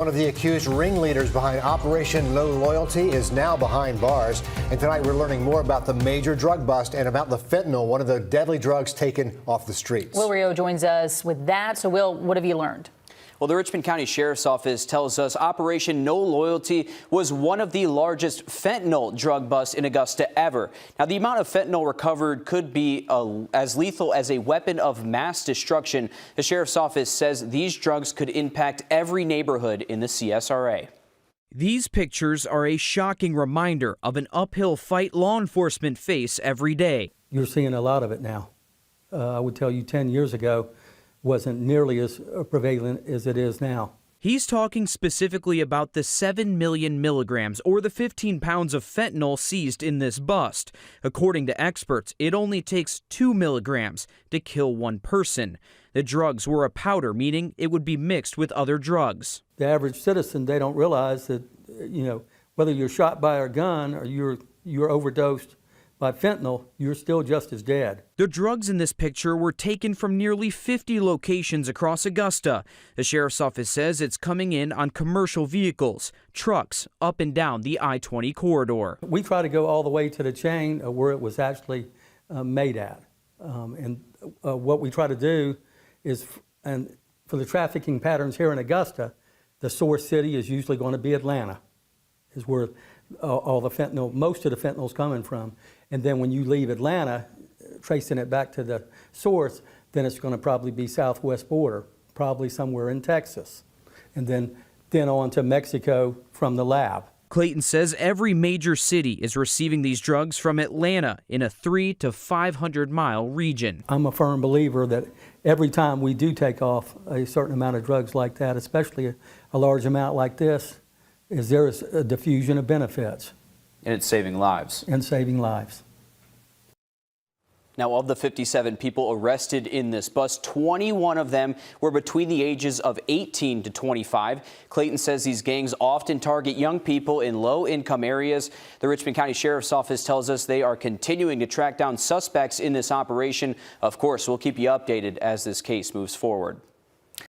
One of the accused ringleaders behind Operation Low Loyalty is now behind bars. And tonight we're learning more about the major drug bust and about the fentanyl, one of the deadly drugs taken off the streets. Will Rio joins us with that. So, Will, what have you learned? Well, the Richmond County Sheriff's Office tells us Operation No Loyalty was one of the largest fentanyl drug busts in Augusta ever. Now, the amount of fentanyl recovered could be as lethal as a weapon of mass destruction. The Sheriff's Office says these drugs could impact every neighborhood in the CSRA. These pictures are a shocking reminder of an uphill fight law enforcement face every day. You're seeing a lot of it now. I would tell you 10 years ago, wasn't nearly as prevalent as it is now. He's talking specifically about the 7 million milligrams or the 15 pounds of fentanyl seized in this bust. According to experts, it only takes 2 milligrams to kill one person. The drugs were a powder, meaning it would be mixed with other drugs. The average citizen, they don't realize that, whether you're shot by a gun or you're overdosed by fentanyl, you're still just as dead. The drugs in this picture were taken from nearly 50 locations across Augusta. The Sheriff's Office says it's coming in on commercial vehicles, trucks, up and down the I-20 corridor. We try to go all the way to the chain of where it was actually made at. What we try to do is, and for the trafficking patterns here in Augusta, the source city is usually going to be Atlanta, is where all the fentanyl, most of the fentanyl is coming from. And then when you leave Atlanta, tracing it back to the source, then it's going to probably be southwest border, probably somewhere in Texas, and then on to Mexico from the lab. Clayton says every major city is receiving these drugs from Atlanta in a 300 to 500 mile region. I'm a firm believer that every time we do take off a certain amount of drugs like that, especially a large amount like this, there is a diffusion of benefits. And it's saving lives. And saving lives. Now, of the 57 people arrested in this bust, 21 of them were between the ages of 18 to 25. Clayton says these gangs often target young people in low-income areas. The Richmond County Sheriff's Office tells us they are continuing to track down suspects in this operation. Of course, we'll keep you updated as this case moves forward.